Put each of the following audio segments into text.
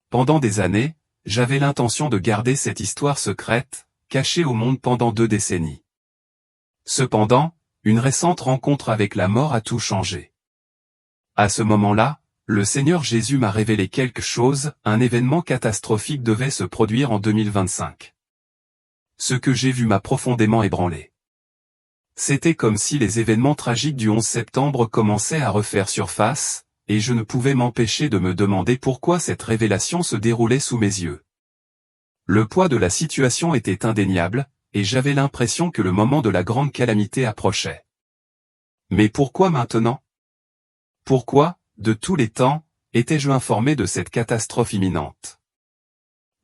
pendant des années, j'avais l'intention de garder cette histoire secrète, cachée au monde pendant 2 décennies. Cependant, une récente rencontre avec la mort a tout changé. À ce moment-là, le Seigneur Jésus m'a révélé quelque chose, un événement catastrophique devait se produire en 2025. Ce que j'ai vu m'a profondément ébranlé. C'était comme si les événements tragiques du 11 septembre commençaient à refaire surface, et je ne pouvais m'empêcher de me demander pourquoi cette révélation se déroulait sous mes yeux. Le poids de la situation était indéniable, et j'avais l'impression que le moment de la grande calamité approchait. Mais pourquoi maintenant? Pourquoi, de tous les temps, étais-je informé de cette catastrophe imminente?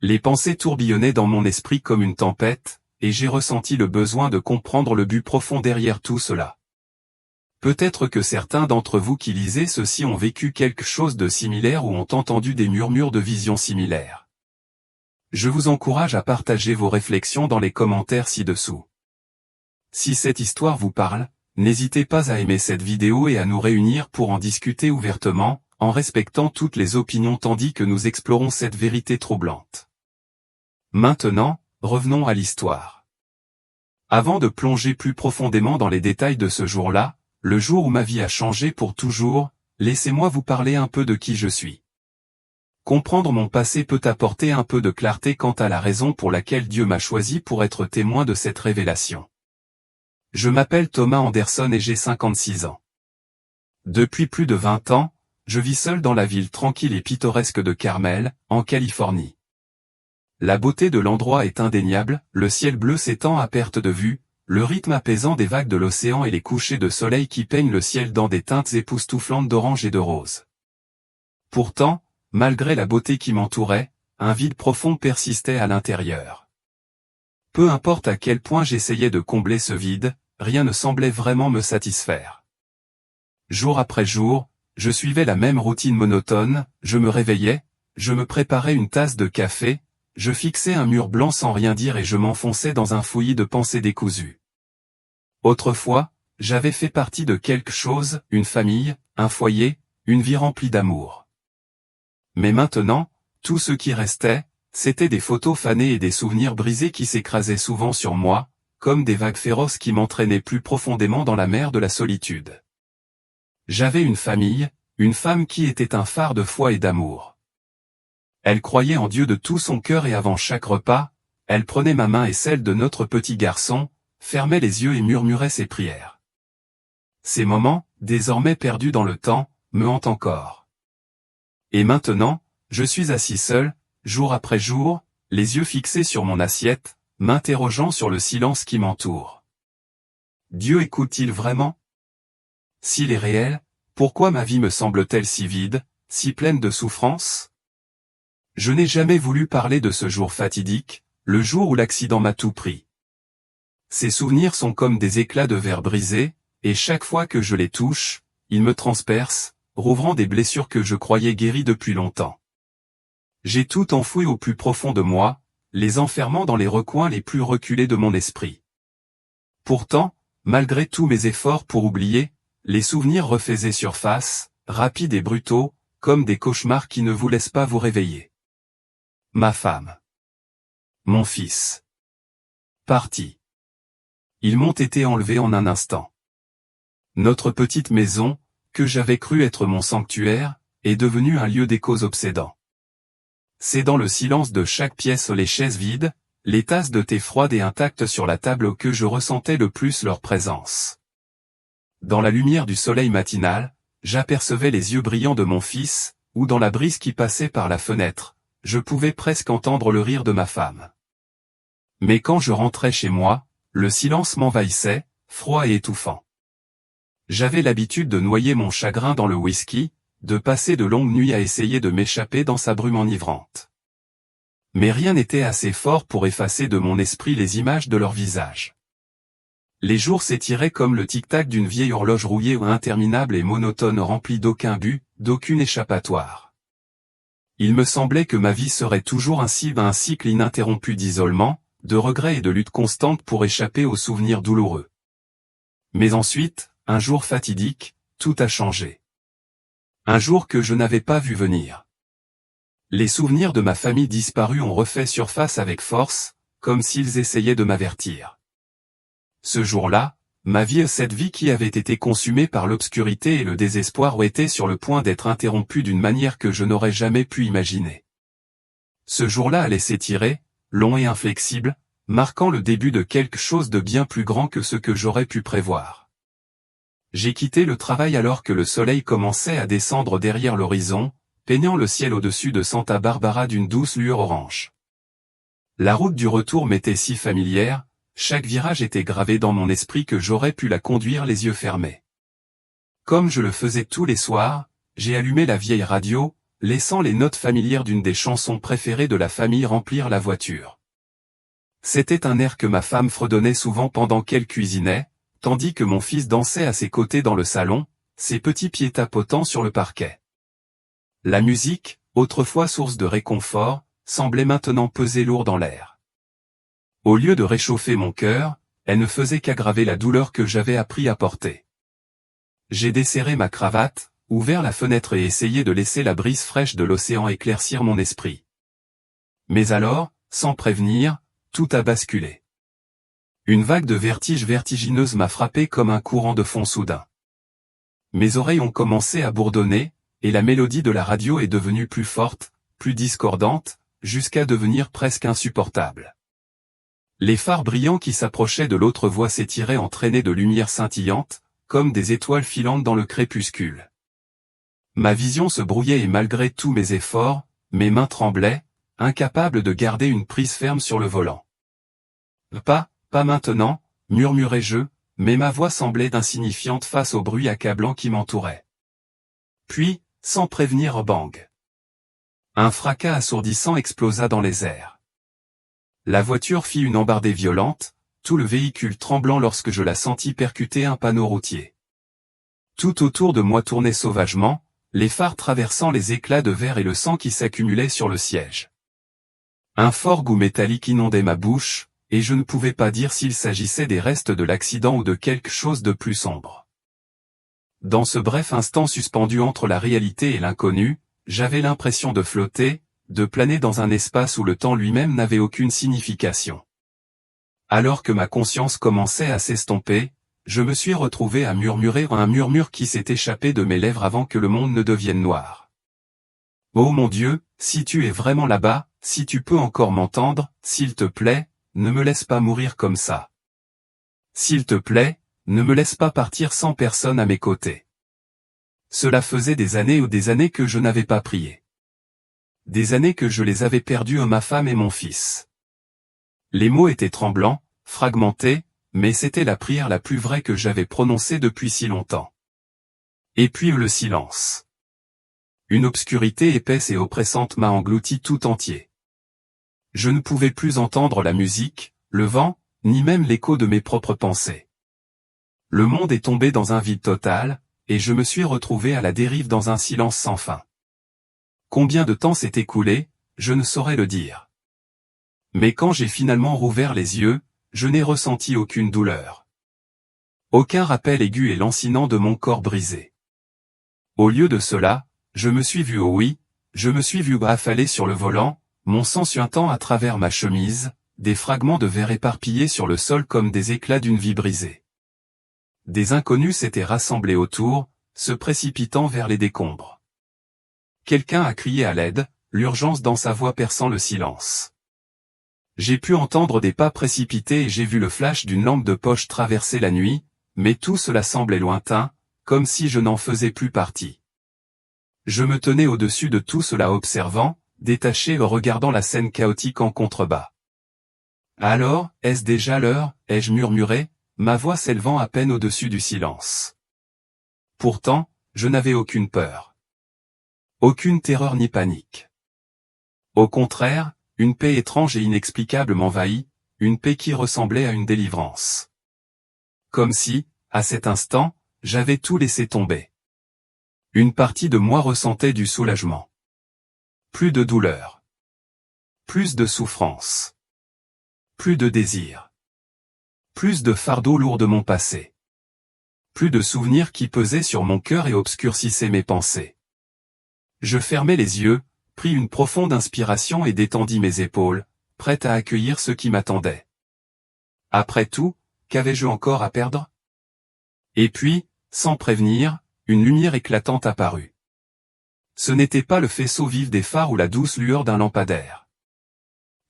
Les pensées tourbillonnaient dans mon esprit comme une tempête, et j'ai ressenti le besoin de comprendre le but profond derrière tout cela. Peut-être que certains d'entre vous qui lisez ceci ont vécu quelque chose de similaire ou ont entendu des murmures de visions similaires. Je vous encourage à partager vos réflexions dans les commentaires ci-dessous. Si cette histoire vous parle, n'hésitez pas à aimer cette vidéo et à nous réunir pour en discuter ouvertement, en respectant toutes les opinions tandis que nous explorons cette vérité troublante. Maintenant, revenons à l'histoire. Avant de plonger plus profondément dans les détails de ce jour-là, le jour où ma vie a changé pour toujours, laissez-moi vous parler un peu de qui je suis. Comprendre mon passé peut apporter un peu de clarté quant à la raison pour laquelle Dieu m'a choisi pour être témoin de cette révélation. Je m'appelle Thomas Anderson et j'ai 56 ans. Depuis plus de 20 ans, je vis seul dans la ville tranquille et pittoresque de Carmel, en Californie. La beauté de l'endroit est indéniable, le ciel bleu s'étend à perte de vue, le rythme apaisant des vagues de l'océan et les couchers de soleil qui peignent le ciel dans des teintes époustouflantes d'orange et de rose. Pourtant, malgré la beauté qui m'entourait, un vide profond persistait à l'intérieur. Peu importe à quel point j'essayais de combler ce vide, rien ne semblait vraiment me satisfaire. Jour après jour, je suivais la même routine monotone, je me réveillais, je me préparais une tasse de café, je fixais un mur blanc sans rien dire et je m'enfonçais dans un fouillis de pensées décousues. Autrefois, j'avais fait partie de quelque chose, une famille, un foyer, une vie remplie d'amour. Mais maintenant, tout ce qui restait, c'était des photos fanées et des souvenirs brisés qui s'écrasaient souvent sur moi, comme des vagues féroces qui m'entraînaient plus profondément dans la mer de la solitude. J'avais une famille, une femme qui était un phare de foi et d'amour. Elle croyait en Dieu de tout son cœur et avant chaque repas, elle prenait ma main et celle de notre petit garçon, fermait les yeux et murmurait ses prières. Ces moments, désormais perdus dans le temps, me hantent encore. Et maintenant, je suis assis seul, jour après jour, les yeux fixés sur mon assiette, m'interrogeant sur le silence qui m'entoure. Dieu écoute-t-il vraiment? S'il est réel, pourquoi ma vie me semble-t-elle si vide, si pleine de souffrance? Je n'ai jamais voulu parler de ce jour fatidique, le jour où l'accident m'a tout pris. Ces souvenirs sont comme des éclats de verre brisés, et chaque fois que je les touche, ils me transpercent, rouvrant des blessures que je croyais guéries depuis longtemps. J'ai tout enfoui au plus profond de moi, les enfermant dans les recoins les plus reculés de mon esprit. Pourtant, malgré tous mes efforts pour oublier, les souvenirs refaisaient surface, rapides et brutaux, comme des cauchemars qui ne vous laissent pas vous réveiller. Ma femme. Mon fils. Partis. Ils m'ont été enlevés en un instant. Notre petite maison, que j'avais cru être mon sanctuaire, est devenue un lieu d'échos obsédants. C'est dans le silence de chaque pièce, les chaises vides, les tasses de thé froides et intactes sur la table que je ressentais le plus leur présence. Dans la lumière du soleil matinal, j'apercevais les yeux brillants de mon fils, ou dans la brise qui passait par la fenêtre, je pouvais presque entendre le rire de ma femme. Mais quand je rentrais chez moi, le silence m'envahissait, froid et étouffant. J'avais l'habitude de noyer mon chagrin dans le whisky, de passer de longues nuits à essayer de m'échapper dans sa brume enivrante. Mais rien n'était assez fort pour effacer de mon esprit les images de leur visage. Les jours s'étiraient comme le tic-tac d'une vieille horloge rouillée ou interminable et monotone remplie d'aucun but, d'aucune échappatoire. Il me semblait que ma vie serait toujours un cycle ininterrompu d'isolement, de regrets et de lutte constante pour échapper aux souvenirs douloureux. Mais ensuite, un jour fatidique, tout a changé. Un jour que je n'avais pas vu venir. Les souvenirs de ma famille disparue ont refait surface avec force, comme s'ils essayaient de m'avertir. Ce jour-là, cette vie qui avait été consumée par l'obscurité et le désespoir était sur le point d'être interrompue d'une manière que je n'aurais jamais pu imaginer. Ce jour-là allait s'étirer, long et inflexible, marquant le début de quelque chose de bien plus grand que ce que j'aurais pu prévoir. J'ai quitté le travail alors que le soleil commençait à descendre derrière l'horizon, peignant le ciel au-dessus de Santa Barbara d'une douce lueur orange. La route du retour m'était si familière, chaque virage était gravé dans mon esprit que j'aurais pu la conduire les yeux fermés. Comme je le faisais tous les soirs, j'ai allumé la vieille radio, laissant les notes familières d'une des chansons préférées de la famille remplir la voiture. C'était un air que ma femme fredonnait souvent pendant qu'elle cuisinait, tandis que mon fils dansait à ses côtés dans le salon, ses petits pieds tapotant sur le parquet. La musique, autrefois source de réconfort, semblait maintenant peser lourd dans l'air. Au lieu de réchauffer mon cœur, elle ne faisait qu'aggraver la douleur que j'avais appris à porter. J'ai desserré ma cravate, ouvert la fenêtre et essayé de laisser la brise fraîche de l'océan éclaircir mon esprit. Mais alors, sans prévenir, tout a basculé. Une vague de vertige vertigineuse m'a frappé comme un courant de fond soudain. Mes oreilles ont commencé à bourdonner, et la mélodie de la radio est devenue plus forte, plus discordante, jusqu'à devenir presque insupportable. Les phares brillants qui s'approchaient de l'autre voie s'étiraient en traînées de lumière scintillante, comme des étoiles filantes dans le crépuscule. Ma vision se brouillait et malgré tous mes efforts, mes mains tremblaient, incapables de garder une prise ferme sur le volant. Pas maintenant, murmurai-je, mais ma voix semblait insignifiante face au bruit accablant qui m'entourait. Puis, sans prévenir, bang. Un fracas assourdissant explosa dans les airs. La voiture fit une embardée violente, tout le véhicule tremblant lorsque je la sentis percuter un panneau routier. Tout autour de moi tournait sauvagement, les phares traversant les éclats de verre et le sang qui s'accumulait sur le siège. Un fort goût métallique inondait ma bouche, et je ne pouvais pas dire s'il s'agissait des restes de l'accident ou de quelque chose de plus sombre. Dans ce bref instant suspendu entre la réalité et l'inconnu, j'avais l'impression de flotter, de planer dans un espace où le temps lui-même n'avait aucune signification. Alors que ma conscience commençait à s'estomper, je me suis retrouvé à murmurer un murmure qui s'est échappé de mes lèvres avant que le monde ne devienne noir. Oh mon Dieu, si tu es vraiment là-bas, si tu peux encore m'entendre, s'il te plaît, ne me laisse pas mourir comme ça. S'il te plaît, ne me laisse pas partir sans personne à mes côtés. Cela faisait des années que je n'avais pas prié. Des années que je les avais perdus, ma femme et mon fils. Les mots étaient tremblants, fragmentés, mais c'était la prière la plus vraie que j'avais prononcée depuis si longtemps. Et puis le silence. Une obscurité épaisse et oppressante m'a englouti tout entier. Je ne pouvais plus entendre la musique, le vent, ni même l'écho de mes propres pensées. Le monde est tombé dans un vide total, et je me suis retrouvé à la dérive dans un silence sans fin. Combien de temps s'est écoulé, je ne saurais le dire. Mais quand j'ai finalement rouvert les yeux, je n'ai ressenti aucune douleur. Aucun rappel aigu et lancinant de mon corps brisé. Au lieu de cela, je me suis vu affalé sur le volant, mon sang suintant à travers ma chemise, des fragments de verre éparpillés sur le sol comme des éclats d'une vie brisée. Des inconnus s'étaient rassemblés autour, se précipitant vers les décombres. Quelqu'un a crié à l'aide, l'urgence dans sa voix perçant le silence. J'ai pu entendre des pas précipités et j'ai vu le flash d'une lampe de poche traverser la nuit, mais tout cela semblait lointain, comme si je n'en faisais plus partie. Je me tenais au-dessus de tout cela observant, détaché regardant la scène chaotique en contrebas. Alors, est-ce déjà l'heure, ai-je murmuré, ma voix s'élevant à peine au-dessus du silence. Pourtant, je n'avais aucune peur. Aucune terreur ni panique. Au contraire, une paix étrange et inexplicable m'envahit, une paix qui ressemblait à une délivrance. Comme si, à cet instant, j'avais tout laissé tomber. Une partie de moi ressentait du soulagement. Plus de douleur. Plus de souffrance. Plus de désir. Plus de fardeau lourd de mon passé. Plus de souvenirs qui pesaient sur mon cœur et obscurcissaient mes pensées. Je fermais les yeux, prit une profonde inspiration et détendit mes épaules, prête à accueillir ce qui m'attendait. Après tout, qu'avais-je encore à perdre? Et puis, sans prévenir, une lumière éclatante apparut. Ce n'était pas le faisceau vif des phares ou la douce lueur d'un lampadaire.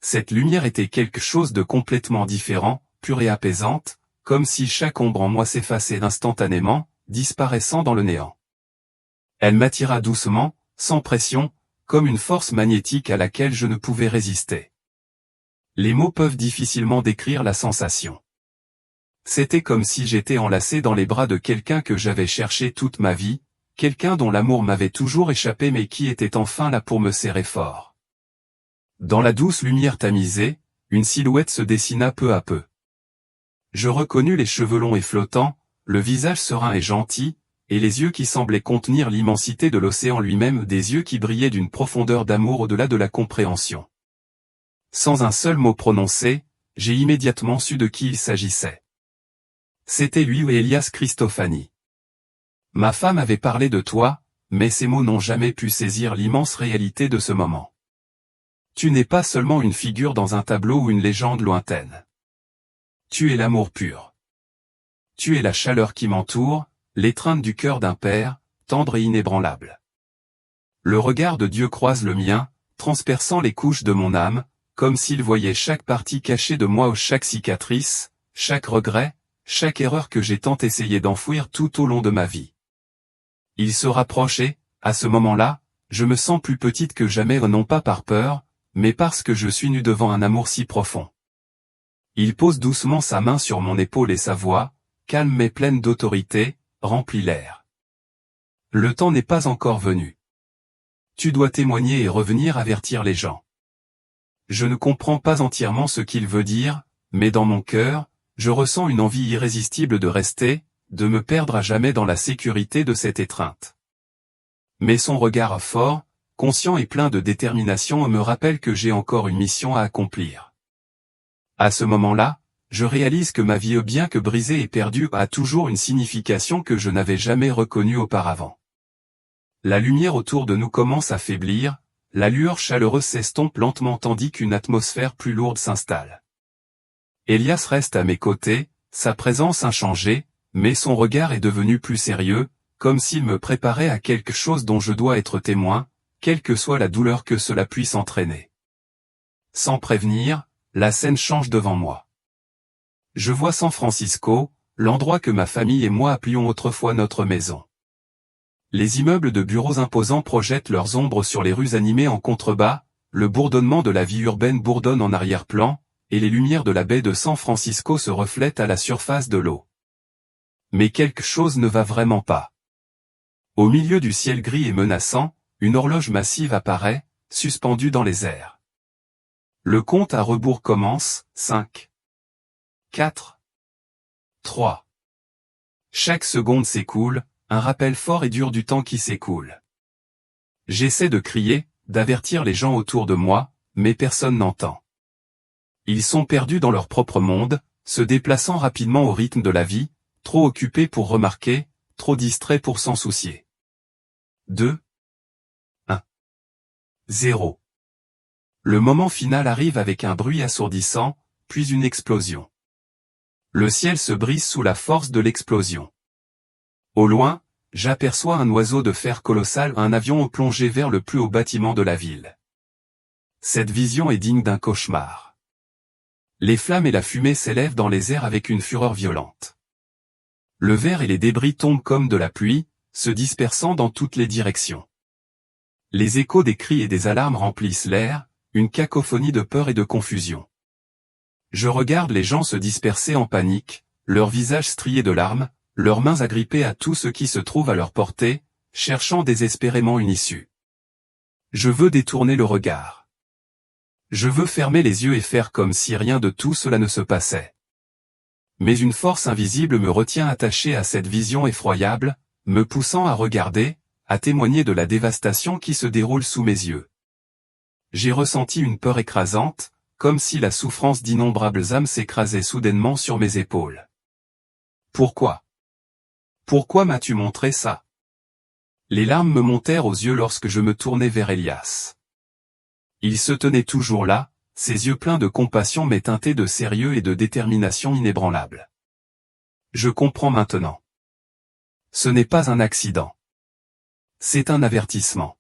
Cette lumière était quelque chose de complètement différent, pure et apaisante, comme si chaque ombre en moi s'effaçait instantanément, disparaissant dans le néant. Elle m'attira doucement, sans pression, comme une force magnétique à laquelle je ne pouvais résister. Les mots peuvent difficilement décrire la sensation. C'était comme si j'étais enlacé dans les bras de quelqu'un que j'avais cherché toute ma vie, quelqu'un dont l'amour m'avait toujours échappé mais qui était enfin là pour me serrer fort. Dans la douce lumière tamisée, une silhouette se dessina peu à peu. Je reconnus les cheveux longs et flottants, le visage serein et gentil, et les yeux qui semblaient contenir l'immensité de l'océan lui-même, des yeux qui brillaient d'une profondeur d'amour au-delà de la compréhension. Sans un seul mot prononcé, j'ai immédiatement su de qui il s'agissait. C'était lui ou Elias Christophani. Ma femme avait parlé de toi, mais ces mots n'ont jamais pu saisir l'immense réalité de ce moment. Tu n'es pas seulement une figure dans un tableau ou une légende lointaine. Tu es l'amour pur. Tu es la chaleur qui m'entoure, l'étreinte du cœur d'un père, tendre et inébranlable. Le regard de Dieu croise le mien, transperçant les couches de mon âme, comme s'il voyait chaque partie cachée de moi ou chaque cicatrice, chaque regret, chaque erreur que j'ai tant essayé d'enfouir tout au long de ma vie. Il se rapproche et, à ce moment-là, je me sens plus petite que jamais, non pas par peur, mais parce que je suis nue devant un amour si profond. Il pose doucement sa main sur mon épaule et sa voix, calme mais pleine d'autorité, remplit l'air. Le temps n'est pas encore venu. Tu dois témoigner et revenir avertir les gens. Je ne comprends pas entièrement ce qu'il veut dire, mais dans mon cœur, je ressens une envie irrésistible de rester, de me perdre à jamais dans la sécurité de cette étreinte. Mais son regard fort, conscient et plein de détermination me rappelle que j'ai encore une mission à accomplir. À ce moment-là, je réalise que ma vie, bien que brisée et perdue, a toujours une signification que je n'avais jamais reconnue auparavant. La lumière autour de nous commence à faiblir, la lueur chaleureuse s'estompe lentement tandis qu'une atmosphère plus lourde s'installe. Elias reste à mes côtés, sa présence inchangée, mais son regard est devenu plus sérieux, comme s'il me préparait à quelque chose dont je dois être témoin, quelle que soit la douleur que cela puisse entraîner. Sans prévenir, la scène change devant moi. Je vois San Francisco, l'endroit que ma famille et moi appelions autrefois notre maison. Les immeubles de bureaux imposants projettent leurs ombres sur les rues animées en contrebas, le bourdonnement de la vie urbaine bourdonne en arrière-plan, et les lumières de la baie de San Francisco se reflètent à la surface de l'eau. Mais quelque chose ne va vraiment pas. Au milieu du ciel gris et menaçant, une horloge massive apparaît, suspendue dans les airs. Le compte à rebours commence, 5, 4, 3. Chaque seconde s'écoule, un rappel fort et dur du temps qui s'écoule. J'essaie de crier, d'avertir les gens autour de moi, mais personne n'entend. Ils sont perdus dans leur propre monde, se déplaçant rapidement au rythme de la vie, trop occupés pour remarquer, trop distraits pour s'en soucier. 2, 1, 0. Le moment final arrive avec un bruit assourdissant, puis une explosion. Le ciel se brise sous la force de l'explosion. Au loin, j'aperçois un oiseau de fer colossal, un avion plongé vers le plus haut bâtiment de la ville. Cette vision est digne d'un cauchemar. Les flammes et la fumée s'élèvent dans les airs avec une fureur violente. Le verre et les débris tombent comme de la pluie, se dispersant dans toutes les directions. Les échos des cris et des alarmes remplissent l'air, une cacophonie de peur et de confusion. Je regarde les gens se disperser en panique, leurs visages striés de larmes, leurs mains agrippées à tout ce qui se trouve à leur portée, cherchant désespérément une issue. Je veux détourner le regard. Je veux fermer les yeux et faire comme si rien de tout cela ne se passait. Mais une force invisible me retient attaché à cette vision effroyable, me poussant à regarder, à témoigner de la dévastation qui se déroule sous mes yeux. J'ai ressenti une peur écrasante, comme si la souffrance d'innombrables âmes s'écrasait soudainement sur mes épaules. Pourquoi ? Pourquoi m'as-tu montré ça ? Les larmes me montèrent aux yeux lorsque je me tournai vers Elias. Il se tenait toujours là, ses yeux pleins de compassion mais teintés de sérieux et de détermination inébranlable. Je comprends maintenant. Ce n'est pas un accident. C'est un avertissement.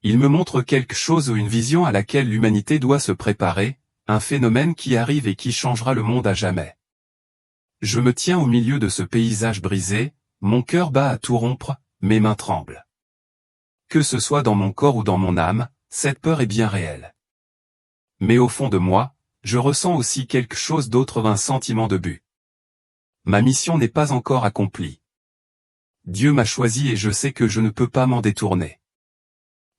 Il me montre quelque chose ou une vision à laquelle l'humanité doit se préparer, un phénomène qui arrive et qui changera le monde à jamais. Je me tiens au milieu de ce paysage brisé, mon cœur bat à tout rompre, mes mains tremblent. Que ce soit dans mon corps ou dans mon âme, cette peur est bien réelle. Mais au fond de moi, je ressens aussi quelque chose d'autre, un sentiment de but. Ma mission n'est pas encore accomplie. Dieu m'a choisi et je sais que je ne peux pas m'en détourner.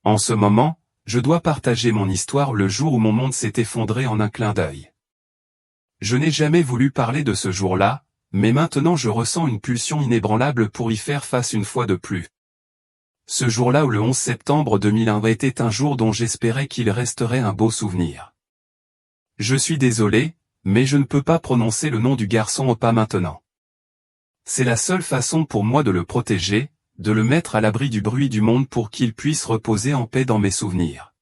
En ce moment, je dois partager mon histoire le jour où mon monde s'est effondré en un clin d'œil. Je n'ai jamais voulu parler de ce jour-là, mais maintenant je ressens une pulsion inébranlable pour y faire face une fois de plus. Ce jour-là où le 11 septembre 2001 était un jour dont j'espérais qu'il resterait un beau souvenir. Je suis désolé, mais je ne peux pas prononcer le nom du garçon au pas maintenant. C'est la seule façon pour moi de le protéger, de le mettre à l'abri du bruit du monde pour qu'il puisse reposer en paix dans mes souvenirs.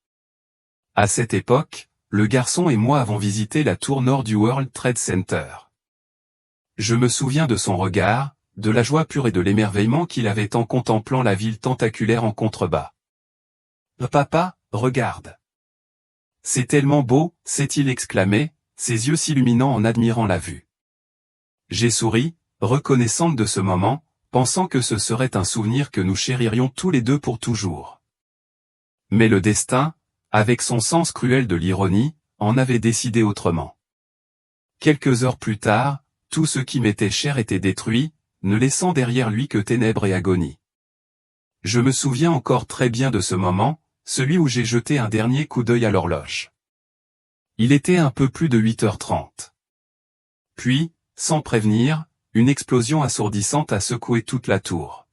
À cette époque, le garçon et moi avons visité la tour nord du World Trade Center. Je me souviens de son regard, de la joie pure et de l'émerveillement qu'il avait en contemplant la ville tentaculaire en contrebas. « Papa, regarde. C'est tellement beau » s'est-il exclamé, ses yeux s'illuminant en admirant la vue. J'ai souri, reconnaissante de ce moment, pensant que ce serait un souvenir que nous chéririons tous les deux pour toujours. Mais le destin, avec son sens cruel de l'ironie, en avait décidé autrement. Quelques heures plus tard, tout ce qui m'était cher était détruit, ne laissant derrière lui que ténèbres et agonie. Je me souviens encore très bien de ce moment, celui où j'ai jeté un dernier coup d'œil à l'horloge. Il était un peu plus de 8h30. Puis, sans prévenir, une explosion assourdissante a secoué toute la tour.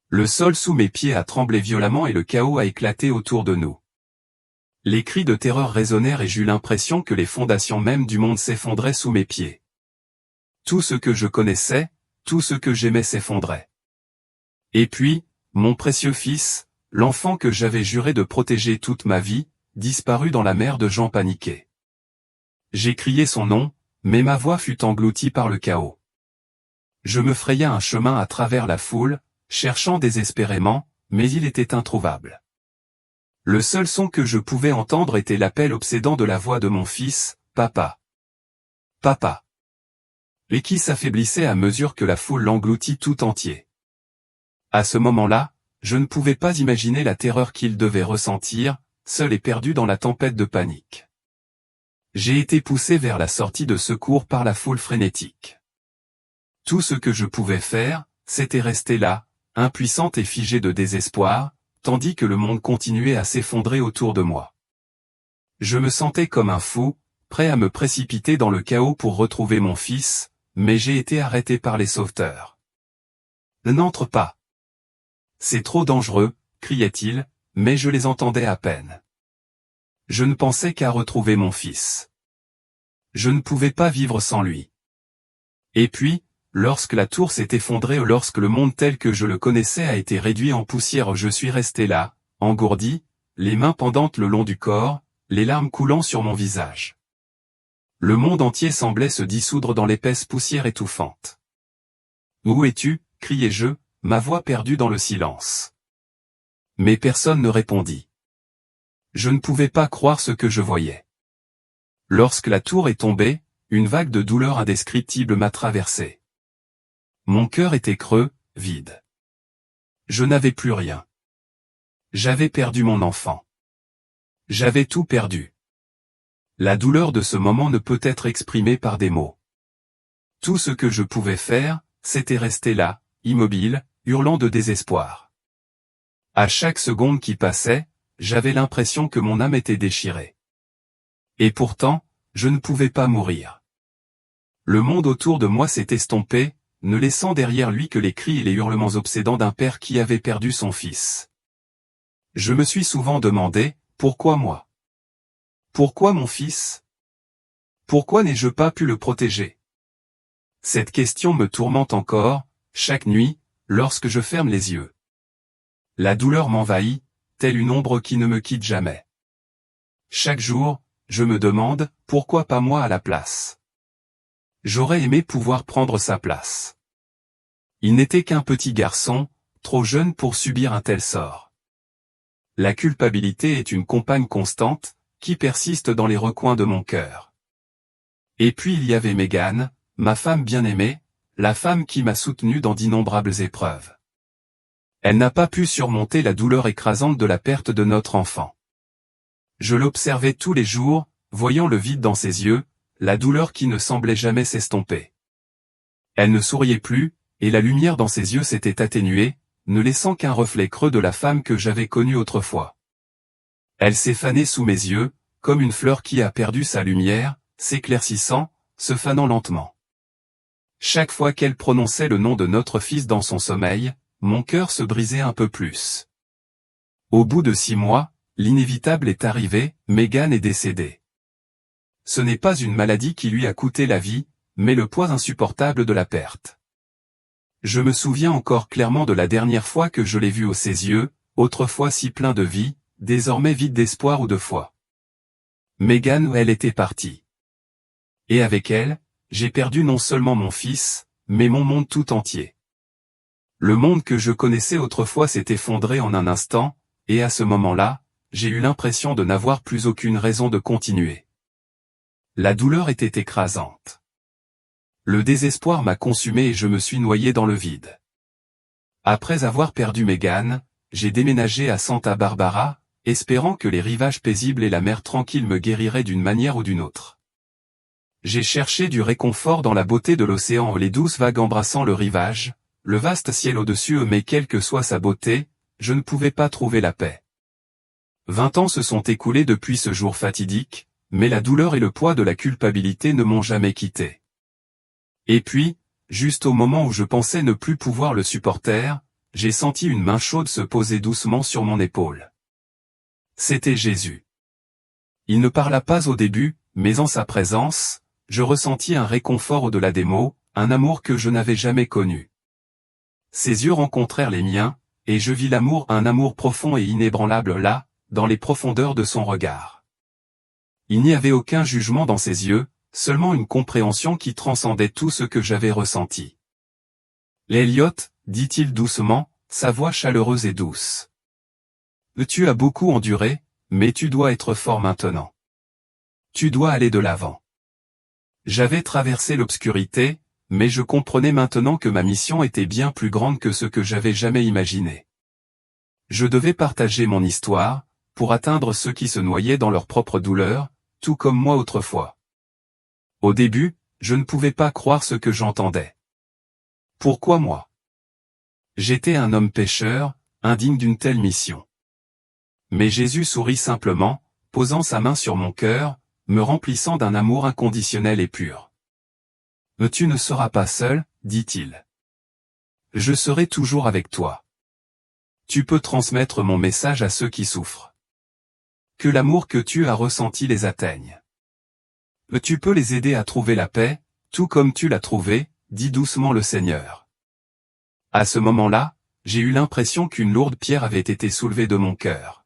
Le sol sous mes pieds a tremblé violemment et le chaos a éclaté autour de nous. Les cris de terreur résonnèrent et j'eus l'impression que les fondations mêmes du monde s'effondraient sous mes pieds. Tout ce que je connaissais, tout ce que j'aimais s'effondrait. Et puis, mon précieux fils, l'enfant que j'avais juré de protéger toute ma vie, disparut dans la mer de gens paniqués. J'ai crié son nom, mais ma voix fut engloutie par le chaos. Je me frayai un chemin à travers la foule, cherchant désespérément, mais il était introuvable. Le seul son que je pouvais entendre était l'appel obsédant de la voix de mon fils, « Papa. Papa. » Et qui s'affaiblissait à mesure que la foule l'engloutit tout entier. À ce moment-là, je ne pouvais pas imaginer la terreur qu'il devait ressentir, seul et perdu dans la tempête de panique. J'ai été poussé vers la sortie de secours par la foule frénétique. Tout ce que je pouvais faire, c'était rester là, impuissante et figée de désespoir, tandis que le monde continuait à s'effondrer autour de moi. Je me sentais comme un fou, prêt à me précipiter dans le chaos pour retrouver mon fils, mais j'ai été arrêté par les sauveteurs. « N'entre pas. C'est trop dangereux » criait-il, mais je les entendais à peine. Je ne pensais qu'à retrouver mon fils. Je ne pouvais pas vivre sans lui. Et puis, lorsque la tour s'est effondrée ou lorsque le monde tel que je le connaissais a été réduit en poussière, je suis resté là, engourdi, les mains pendantes le long du corps, les larmes coulant sur mon visage. Le monde entier semblait se dissoudre dans l'épaisse poussière étouffante. « Où es-tu » criai-je, ma voix perdue dans le silence. Mais personne ne répondit. Je ne pouvais pas croire ce que je voyais. Lorsque la tour est tombée, une vague de douleur indescriptible m'a traversé. Mon cœur était creux, vide. Je n'avais plus rien. J'avais perdu mon enfant. J'avais tout perdu. La douleur de ce moment ne peut être exprimée par des mots. Tout ce que je pouvais faire, c'était rester là, immobile, hurlant de désespoir. À chaque seconde qui passait, j'avais l'impression que mon âme était déchirée. Et pourtant, je ne pouvais pas mourir. Le monde autour de moi s'est estompé, ne laissant derrière lui que les cris et les hurlements obsédants d'un père qui avait perdu son fils. Je me suis souvent demandé, pourquoi moi? Pourquoi mon fils? Pourquoi n'ai-je pas pu le protéger? Cette question me tourmente encore, chaque nuit, lorsque je ferme les yeux. La douleur m'envahit, telle une ombre qui ne me quitte jamais. Chaque jour, je me demande, pourquoi pas moi à la place? J'aurais aimé pouvoir prendre sa place. Il n'était qu'un petit garçon, trop jeune pour subir un tel sort. La culpabilité est une compagne constante, qui persiste dans les recoins de mon cœur. Et puis il y avait Megan, ma femme bien-aimée, la femme qui m'a soutenu dans d'innombrables épreuves. Elle n'a pas pu surmonter la douleur écrasante de la perte de notre enfant. Je l'observais tous les jours, voyant le vide dans ses yeux, la douleur qui ne semblait jamais s'estomper. Elle ne souriait plus, et la lumière dans ses yeux s'était atténuée, ne laissant qu'un reflet creux de la femme que j'avais connue autrefois. Elle s'est fanée sous mes yeux, comme une fleur qui a perdu sa lumière, s'éclaircissant, se fanant lentement. Chaque fois qu'elle prononçait le nom de notre fils dans son sommeil, mon cœur se brisait un peu plus. Au bout de 6 mois, l'inévitable est arrivé, Megan est décédée. Ce n'est pas une maladie qui lui a coûté la vie, mais le poids insupportable de la perte. Je me souviens encore clairement de la dernière fois que je l'ai vue aux ses yeux, autrefois si plein de vie, désormais vide d'espoir ou de foi. Megan, elle était partie. Et avec elle, j'ai perdu non seulement mon fils, mais mon monde tout entier. Le monde que je connaissais autrefois s'est effondré en un instant, et à ce moment-là, j'ai eu l'impression de n'avoir plus aucune raison de continuer. La douleur était écrasante. Le désespoir m'a consumé et je me suis noyé dans le vide. Après avoir perdu Megan, j'ai déménagé à Santa Barbara, espérant que les rivages paisibles et la mer tranquille me guériraient d'une manière ou d'une autre. J'ai cherché du réconfort dans la beauté de l'océan, les douces vagues embrassant le rivage, le vaste ciel au-dessus, mais quelle que soit sa beauté, je ne pouvais pas trouver la paix. 20 ans se sont écoulés depuis ce jour fatidique, mais la douleur et le poids de la culpabilité ne m'ont jamais quitté. Et puis, juste au moment où je pensais ne plus pouvoir le supporter, j'ai senti une main chaude se poser doucement sur mon épaule. C'était Jésus. Il ne parla pas au début, mais en sa présence, je ressentis un réconfort au-delà des mots, un amour que je n'avais jamais connu. Ses yeux rencontrèrent les miens, et je vis l'amour, un amour profond et inébranlable là, dans les profondeurs de son regard. Il n'y avait aucun jugement dans ses yeux, seulement une compréhension qui transcendait tout ce que j'avais ressenti. Elliot, dit-il doucement, sa voix chaleureuse et douce. Tu as beaucoup enduré, mais tu dois être fort maintenant. Tu dois aller de l'avant. J'avais traversé l'obscurité, mais je comprenais maintenant que ma mission était bien plus grande que ce que j'avais jamais imaginé. Je devais partager mon histoire, pour atteindre ceux qui se noyaient dans leur propre douleur, tout comme moi autrefois. Au début, je ne pouvais pas croire ce que j'entendais. Pourquoi moi? J'étais un homme pécheur, indigne d'une telle mission. Mais Jésus sourit simplement, posant sa main sur mon cœur, me remplissant d'un amour inconditionnel et pur. « Tu ne seras pas seul, dit-il. Je serai toujours avec toi. Tu peux transmettre mon message à ceux qui souffrent. Que l'amour que tu as ressenti les atteigne. Tu peux les aider à trouver la paix, tout comme tu l'as trouvée, dit doucement le Seigneur. » À ce moment-là, j'ai eu l'impression qu'une lourde pierre avait été soulevée de mon cœur.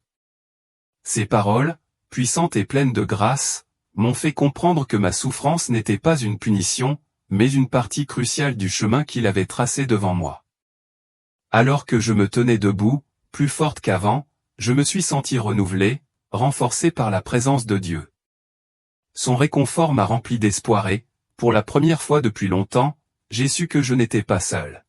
Ces paroles, puissantes et pleines de grâce, m'ont fait comprendre que ma souffrance n'était pas une punition, mais une partie cruciale du chemin qu'il avait tracé devant moi. Alors que je me tenais debout, plus forte qu'avant, je me suis senti renouvelé, renforcé par la présence de Dieu. Son réconfort m'a rempli d'espoir et, pour la première fois depuis longtemps, j'ai su que je n'étais pas seul.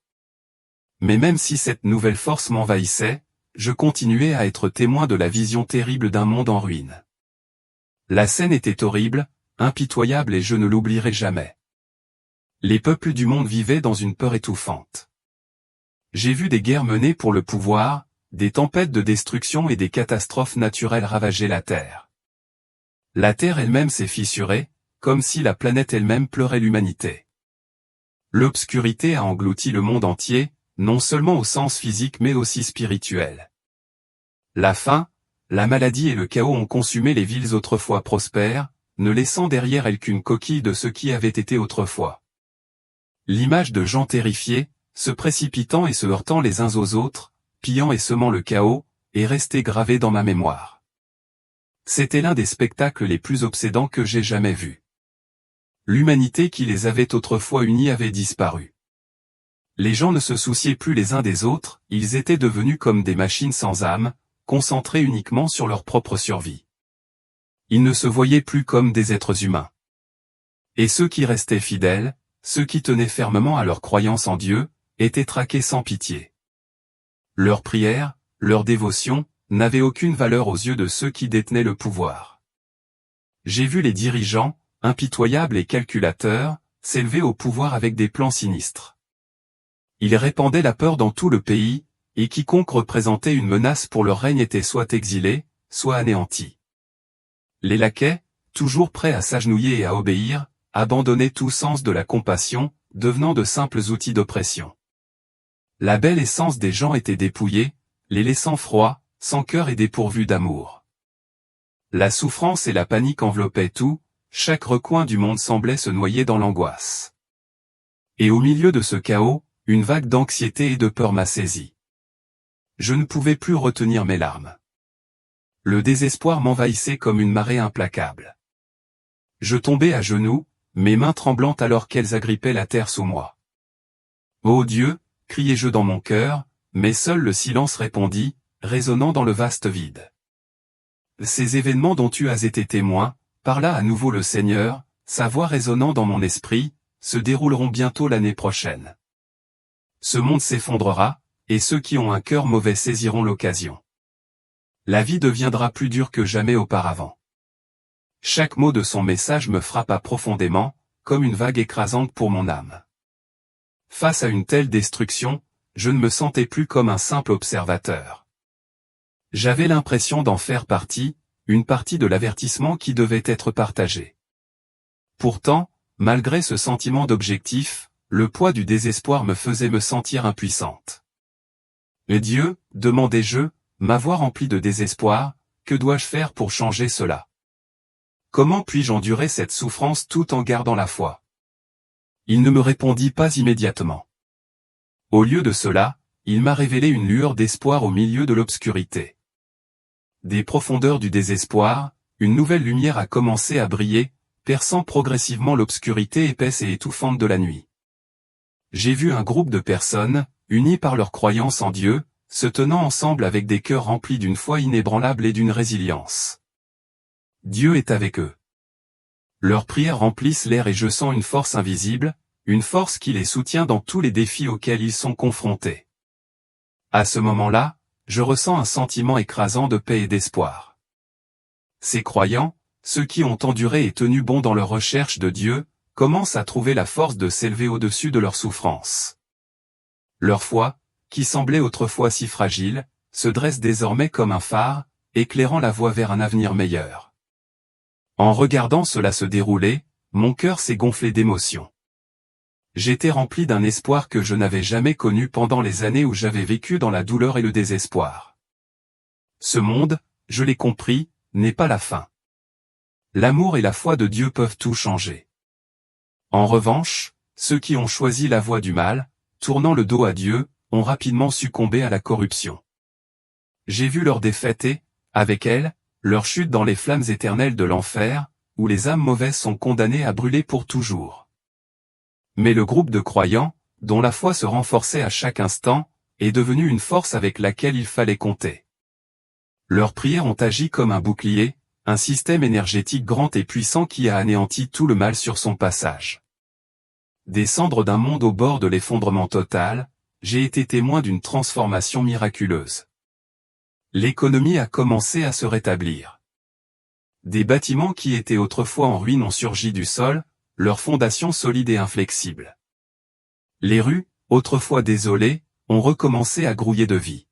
Mais même si cette nouvelle force m'envahissait, je continuais à être témoin de la vision terrible d'un monde en ruine. La scène était horrible, impitoyable et je ne l'oublierai jamais. Les peuples du monde vivaient dans une peur étouffante. J'ai vu des guerres menées pour le pouvoir, des tempêtes de destruction et des catastrophes naturelles ravager la Terre. La Terre elle-même s'est fissurée, comme si la planète elle-même pleurait l'humanité. L'obscurité a englouti le monde entier, non seulement au sens physique mais aussi spirituel. La faim, la maladie et le chaos ont consumé les villes autrefois prospères, ne laissant derrière elles qu'une coquille de ce qui avait été autrefois. L'image de gens terrifiés, se précipitant et se heurtant les uns aux autres, pillant et semant le chaos, est restée gravée dans ma mémoire. C'était l'un des spectacles les plus obsédants que j'ai jamais vus. L'humanité qui les avait autrefois unis avait disparu. Les gens ne se souciaient plus les uns des autres, ils étaient devenus comme des machines sans âme, concentrés uniquement sur leur propre survie. Ils ne se voyaient plus comme des êtres humains. Et ceux qui restaient fidèles, ceux qui tenaient fermement à leur croyance en Dieu, étaient traqués sans pitié. Leurs prières, leur dévotion, n'avaient aucune valeur aux yeux de ceux qui détenaient le pouvoir. J'ai vu les dirigeants, impitoyables et calculateurs, s'élever au pouvoir avec des plans sinistres. Ils répandaient la peur dans tout le pays, et quiconque représentait une menace pour leur règne était soit exilé, soit anéanti. Les laquais, toujours prêts à s'agenouiller et à obéir, abandonnaient tout sens de la compassion, devenant de simples outils d'oppression. La belle essence des gens était dépouillée, les laissant froids, sans cœur et dépourvus d'amour. La souffrance et la panique enveloppaient tout, chaque recoin du monde semblait se noyer dans l'angoisse. Et au milieu de ce chaos, une vague d'anxiété et de peur m'a saisi. Je ne pouvais plus retenir mes larmes. Le désespoir m'envahissait comme une marée implacable. Je tombais à genoux, mes mains tremblantes alors qu'elles agrippaient la terre sous moi. Ô Dieu, criai-je dans mon cœur, mais seul le silence répondit, résonnant dans le vaste vide. Ces événements dont tu as été témoin, parla à nouveau le Seigneur, sa voix résonnant dans mon esprit, se dérouleront bientôt l'année prochaine. Ce monde s'effondrera, et ceux qui ont un cœur mauvais saisiront l'occasion. La vie deviendra plus dure que jamais auparavant. Chaque mot de son message me frappa profondément, comme une vague écrasante pour mon âme. Face à une telle destruction, je ne me sentais plus comme un simple observateur. J'avais l'impression d'en faire partie, une partie de l'avertissement qui devait être partagée. Pourtant, malgré ce sentiment d'objectif, le poids du désespoir me faisait me sentir impuissante. Et Dieu, demandai-je, ma voix remplie de désespoir, que dois-je faire pour changer cela? Comment puis-je endurer cette souffrance tout en gardant la foi? Il ne me répondit pas immédiatement. Au lieu de cela, il m'a révélé une lueur d'espoir au milieu de l'obscurité. Des profondeurs du désespoir, une nouvelle lumière a commencé à briller, perçant progressivement l'obscurité épaisse et étouffante de la nuit. J'ai vu un groupe de personnes, unies par leur croyance en Dieu, se tenant ensemble avec des cœurs remplis d'une foi inébranlable et d'une résilience. Dieu est avec eux. Leurs prières remplissent l'air et je sens une force invisible, une force qui les soutient dans tous les défis auxquels ils sont confrontés. À ce moment-là, je ressens un sentiment écrasant de paix et d'espoir. Ces croyants, ceux qui ont enduré et tenu bon dans leur recherche de Dieu, commencent à trouver la force de s'élever au-dessus de leur souffrance. Leur foi, qui semblait autrefois si fragile, se dresse désormais comme un phare, éclairant la voie vers un avenir meilleur. En regardant cela se dérouler, mon cœur s'est gonflé d'émotion. J'étais rempli d'un espoir que je n'avais jamais connu pendant les années où j'avais vécu dans la douleur et le désespoir. Ce monde, je l'ai compris, n'est pas la fin. L'amour et la foi de Dieu peuvent tout changer. En revanche, ceux qui ont choisi la voie du mal, tournant le dos à Dieu, ont rapidement succombé à la corruption. J'ai vu leur défaite et, avec elle, leur chute dans les flammes éternelles de l'enfer, où les âmes mauvaises sont condamnées à brûler pour toujours. Mais le groupe de croyants, dont la foi se renforçait à chaque instant, est devenu une force avec laquelle il fallait compter. Leurs prières ont agi comme un bouclier, un système énergétique grand et puissant qui a anéanti tout le mal sur son passage. Des cendres d'un monde au bord de l'effondrement total, j'ai été témoin d'une transformation miraculeuse. L'économie a commencé à se rétablir. Des bâtiments qui étaient autrefois en ruine ont surgi du sol, leurs fondations solides et inflexibles. Les rues, autrefois désolées, ont recommencé à grouiller de vie.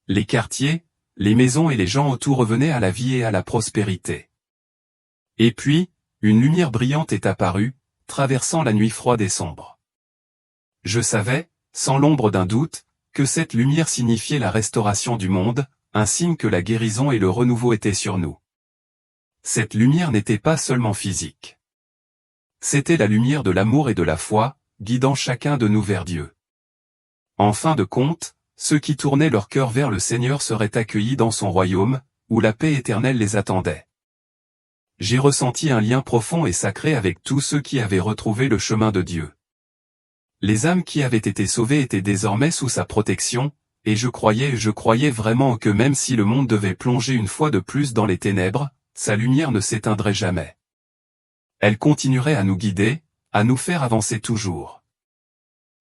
Les quartiers, les maisons et les gens autour revenaient à la vie et à la prospérité. Et puis, une lumière brillante est apparue, traversant la nuit froide et sombre. Je savais, sans l'ombre d'un doute, que cette lumière signifiait la restauration du monde, un signe que la guérison et le renouveau étaient sur nous. Cette lumière n'était pas seulement physique. C'était la lumière de l'amour et de la foi, guidant chacun de nous vers Dieu. En fin de compte, ceux qui tournaient leur cœur vers le Seigneur seraient accueillis dans son royaume, où la paix éternelle les attendait. J'ai ressenti un lien profond et sacré avec tous ceux qui avaient retrouvé le chemin de Dieu. Les âmes qui avaient été sauvées étaient désormais sous sa protection, et je croyais vraiment que même si le monde devait plonger une fois de plus dans les ténèbres, sa lumière ne s'éteindrait jamais. Elle continuerait à nous guider, à nous faire avancer toujours.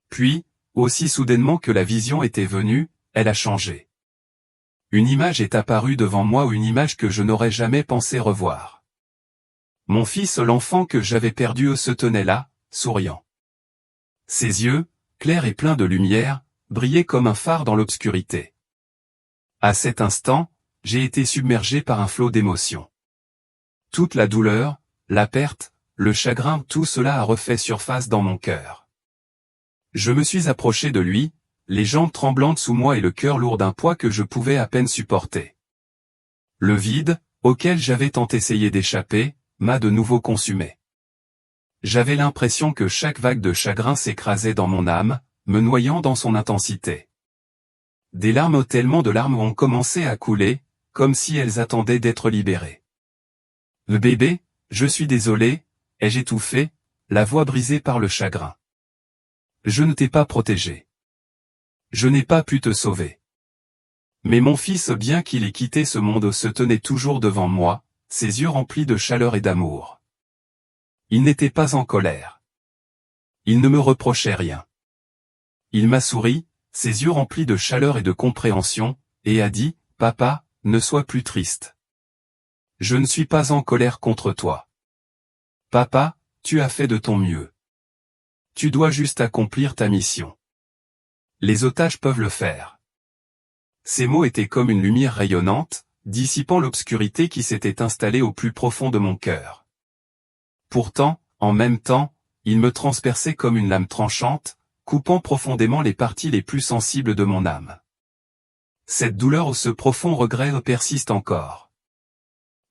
Puis, aussi soudainement que la vision était venue, elle a changé. Une image est apparue devant moi, une image que je n'aurais jamais pensé revoir. Mon fils, l'enfant que j'avais perdu, se tenait là, souriant. Ses yeux, clairs et pleins de lumière, brillaient comme un phare dans l'obscurité. À cet instant, j'ai été submergé par un flot d'émotions. Toute la douleur, la perte, le chagrin, tout cela a refait surface dans mon cœur. Je me suis approché de lui, les jambes tremblantes sous moi et le cœur lourd d'un poids que je pouvais à peine supporter. Le vide, auquel j'avais tant essayé d'échapper, m'a de nouveau consumé. J'avais l'impression que chaque vague de chagrin s'écrasait dans mon âme, me noyant dans son intensité. Des larmes, tellement de larmes ont commencé à couler, comme si elles attendaient d'être libérées. Le bébé, je suis désolé, ai-je étouffé, la voix brisée par le chagrin. Je ne t'ai pas protégé. Je n'ai pas pu te sauver. Mais mon fils, bien qu'il ait quitté ce monde, se tenait toujours devant moi, ses yeux remplis de chaleur et d'amour. Il n'était pas en colère. Il ne me reprochait rien. Il m'a souri, ses yeux remplis de chaleur et de compréhension, et a dit, « Papa, ne sois plus triste. Je ne suis pas en colère contre toi. Papa, tu as fait de ton mieux. Tu dois juste accomplir ta mission. Les otages peuvent le faire. » Ces mots étaient comme une lumière rayonnante, dissipant l'obscurité qui s'était installée au plus profond de mon cœur. Pourtant, en même temps, il me transperçait comme une lame tranchante, coupant profondément les parties les plus sensibles de mon âme. Cette douleur ou ce profond regret persiste encore.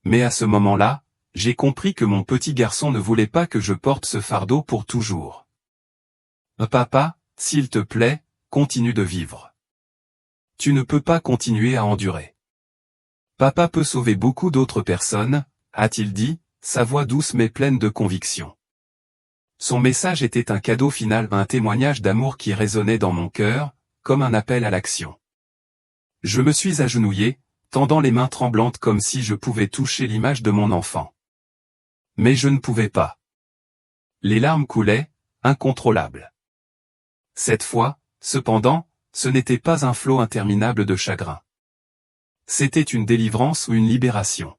Mais à ce moment-là, j'ai compris que mon petit garçon ne voulait pas que je porte ce fardeau pour toujours. Papa, s'il te plaît, continue de vivre. Tu ne peux pas continuer à endurer. Papa peut sauver beaucoup d'autres personnes, a-t-il dit, sa voix douce mais pleine de conviction. Son message était un cadeau final, un témoignage d'amour qui résonnait dans mon cœur, comme un appel à l'action. Je me suis agenouillé, tendant les mains tremblantes comme si je pouvais toucher l'image de mon enfant. Mais je ne pouvais pas. Les larmes coulaient, incontrôlables. Cette fois, cependant, ce n'était pas un flot interminable de chagrin. C'était une délivrance ou une libération.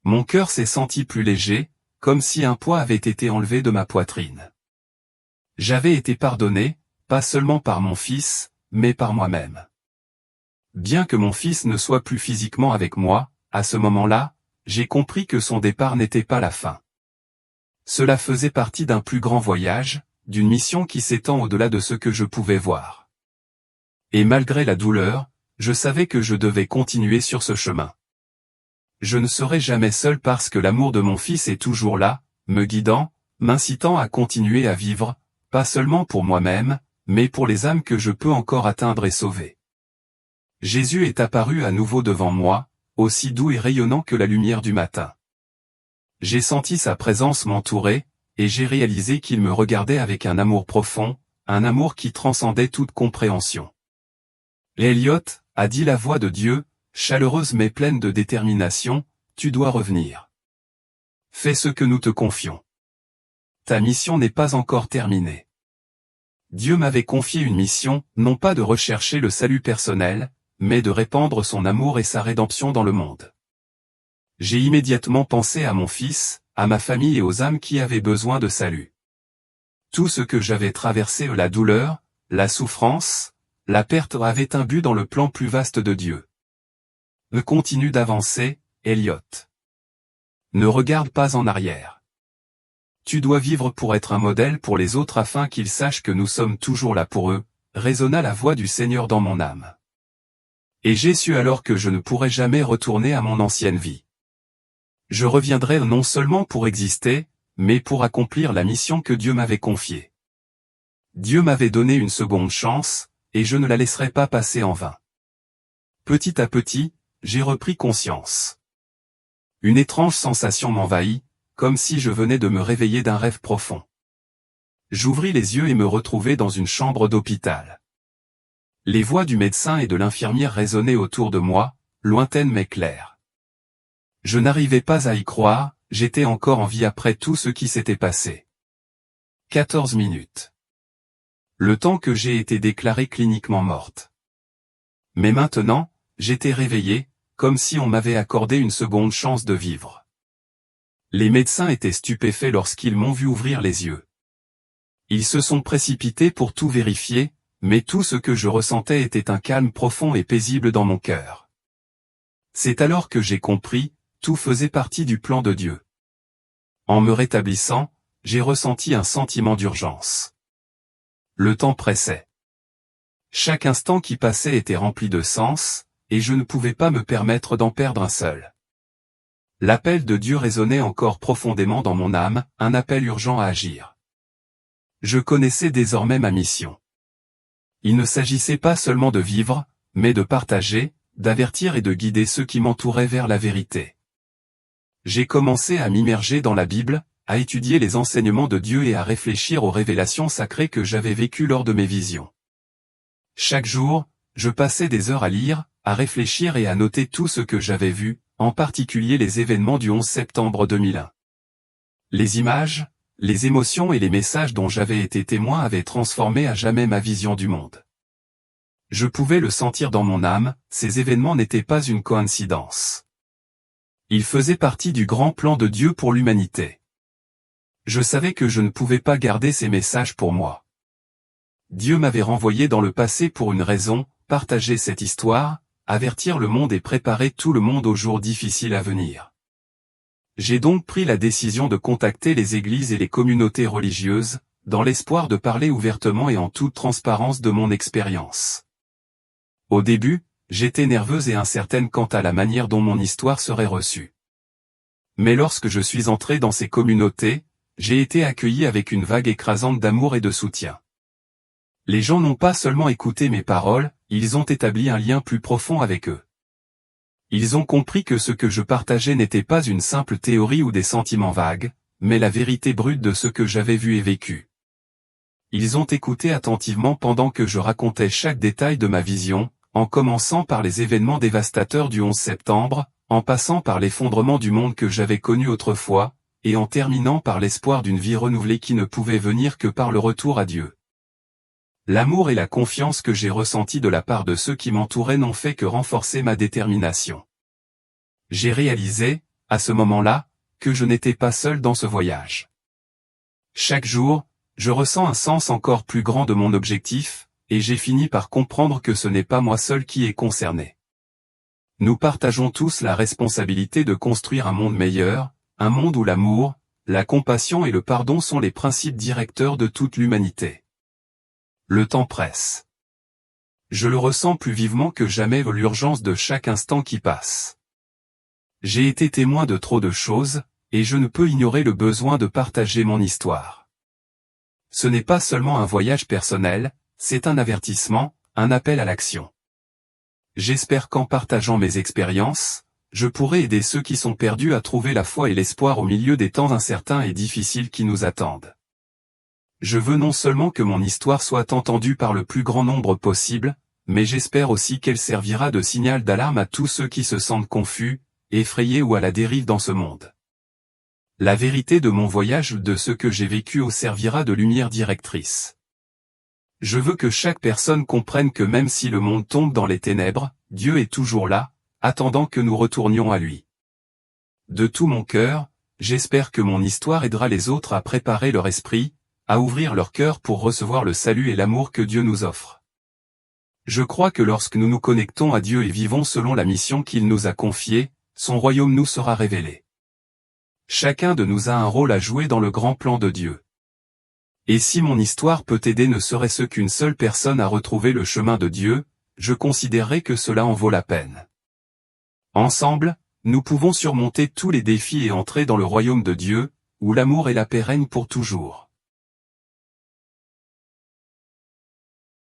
Mon cœur s'est senti plus léger, comme si un poids avait été enlevé de ma poitrine. J'avais été pardonné, pas seulement par mon fils, mais par moi-même. Bien que mon fils ne soit plus physiquement avec moi, à ce moment-là, j'ai compris que son départ n'était pas la fin. Cela faisait partie d'un plus grand voyage, d'une mission qui s'étend au-delà de ce que je pouvais voir. Et malgré la douleur, je savais que je devais continuer sur ce chemin. Je ne serai jamais seul parce que l'amour de mon fils est toujours là, me guidant, m'incitant à continuer à vivre, pas seulement pour moi-même, mais pour les âmes que je peux encore atteindre et sauver. Jésus est apparu à nouveau devant moi, aussi doux et rayonnant que la lumière du matin. J'ai senti sa présence m'entourer, et j'ai réalisé qu'il me regardait avec un amour profond, un amour qui transcendait toute compréhension. Elliot, a dit la voix de Dieu, chaleureuse mais pleine de détermination, tu dois revenir. Fais ce que nous te confions. Ta mission n'est pas encore terminée. Dieu m'avait confié une mission, non pas de rechercher le salut personnel, mais de répandre son amour et sa rédemption dans le monde. J'ai immédiatement pensé à mon fils, à ma famille et aux âmes qui avaient besoin de salut. Tout ce que j'avais traversé, la douleur, la souffrance, la perte avait un but dans le plan plus vaste de Dieu. Continue d'avancer, Elliot. Ne regarde pas en arrière. Tu dois vivre pour être un modèle pour les autres afin qu'ils sachent que nous sommes toujours là pour eux, résonna la voix du Seigneur dans mon âme. Et j'ai su alors que je ne pourrais jamais retourner à mon ancienne vie. Je reviendrai non seulement pour exister, mais pour accomplir la mission que Dieu m'avait confiée. Dieu m'avait donné une seconde chance, et je ne la laisserai pas passer en vain. Petit à petit, j'ai repris conscience. Une étrange sensation m'envahit, comme si je venais de me réveiller d'un rêve profond. J'ouvris les yeux et me retrouvai dans une chambre d'hôpital. Les voix du médecin et de l'infirmière résonnaient autour de moi, lointaines mais claires. Je n'arrivais pas à y croire, j'étais encore en vie après tout ce qui s'était passé. 14 minutes. Le temps que j'ai été déclarée cliniquement morte. Mais maintenant, j'étais réveillé, comme si on m'avait accordé une seconde chance de vivre. Les médecins étaient stupéfaits lorsqu'ils m'ont vu ouvrir les yeux. Ils se sont précipités pour tout vérifier, mais tout ce que je ressentais était un calme profond et paisible dans mon cœur. C'est alors que j'ai compris, tout faisait partie du plan de Dieu. En me rétablissant, j'ai ressenti un sentiment d'urgence. Le temps pressait. Chaque instant qui passait était rempli de sens, et je ne pouvais pas me permettre d'en perdre un seul. L'appel de Dieu résonnait encore profondément dans mon âme, un appel urgent à agir. Je connaissais désormais ma mission. Il ne s'agissait pas seulement de vivre, mais de partager, d'avertir et de guider ceux qui m'entouraient vers la vérité. J'ai commencé à m'immerger dans la Bible, à étudier les enseignements de Dieu et à réfléchir aux révélations sacrées que j'avais vécues lors de mes visions. Chaque jour, je passais des heures à lire, à réfléchir et à noter tout ce que j'avais vu, en particulier les événements du 11 septembre 2001. Les images, les émotions et les messages dont j'avais été témoin avaient transformé à jamais ma vision du monde. Je pouvais le sentir dans mon âme, ces événements n'étaient pas une coïncidence. Ils faisaient partie du grand plan de Dieu pour l'humanité. Je savais que je ne pouvais pas garder ces messages pour moi. Dieu m'avait renvoyé dans le passé pour une raison, partager cette histoire, avertir le monde et préparer tout le monde aux jours difficiles à venir. J'ai donc pris la décision de contacter les églises et les communautés religieuses, dans l'espoir de parler ouvertement et en toute transparence de mon expérience. Au début, j'étais nerveuse et incertaine quant à la manière dont mon histoire serait reçue. Mais lorsque je suis entrée dans ces communautés, j'ai été accueillie avec une vague écrasante d'amour et de soutien. Les gens n'ont pas seulement écouté mes paroles, ils ont établi un lien plus profond avec eux. Ils ont compris que ce que je partageais n'était pas une simple théorie ou des sentiments vagues, mais la vérité brute de ce que j'avais vu et vécu. Ils ont écouté attentivement pendant que je racontais chaque détail de ma vision, en commençant par les événements dévastateurs du 11 septembre, en passant par l'effondrement du monde que j'avais connu autrefois, et en terminant par l'espoir d'une vie renouvelée qui ne pouvait venir que par le retour à Dieu. L'amour et la confiance que j'ai ressentis de la part de ceux qui m'entouraient n'ont fait que renforcer ma détermination. J'ai réalisé, à ce moment-là, que je n'étais pas seul dans ce voyage. Chaque jour, je ressens un sens encore plus grand de mon objectif, et j'ai fini par comprendre que ce n'est pas moi seul qui est concerné. Nous partageons tous la responsabilité de construire un monde meilleur, un monde où l'amour, la compassion et le pardon sont les principes directeurs de toute l'humanité. Le temps presse. Je le ressens plus vivement que jamais l'urgence de chaque instant qui passe. J'ai été témoin de trop de choses, et je ne peux ignorer le besoin de partager mon histoire. Ce n'est pas seulement un voyage personnel, c'est un avertissement, un appel à l'action. J'espère qu'en partageant mes expériences, je pourrai aider ceux qui sont perdus à trouver la foi et l'espoir au milieu des temps incertains et difficiles qui nous attendent. Je veux non seulement que mon histoire soit entendue par le plus grand nombre possible, mais j'espère aussi qu'elle servira de signal d'alarme à tous ceux qui se sentent confus, effrayés ou à la dérive dans ce monde. La vérité de mon voyage ou de ce que j'ai vécu servira de lumière directrice. Je veux que chaque personne comprenne que même si le monde tombe dans les ténèbres, Dieu est toujours là, attendant que nous retournions à lui. De tout mon cœur, j'espère que mon histoire aidera les autres à préparer leur esprit, à ouvrir leur cœur pour recevoir le salut et l'amour que Dieu nous offre. Je crois que lorsque nous nous connectons à Dieu et vivons selon la mission qu'il nous a confiée, son royaume nous sera révélé. Chacun de nous a un rôle à jouer dans le grand plan de Dieu. Et si mon histoire peut aider ne serait-ce qu'une seule personne à retrouver le chemin de Dieu, je considérerai que cela en vaut la peine. Ensemble, nous pouvons surmonter tous les défis et entrer dans le royaume de Dieu, où l'amour et la paix règnent pour toujours.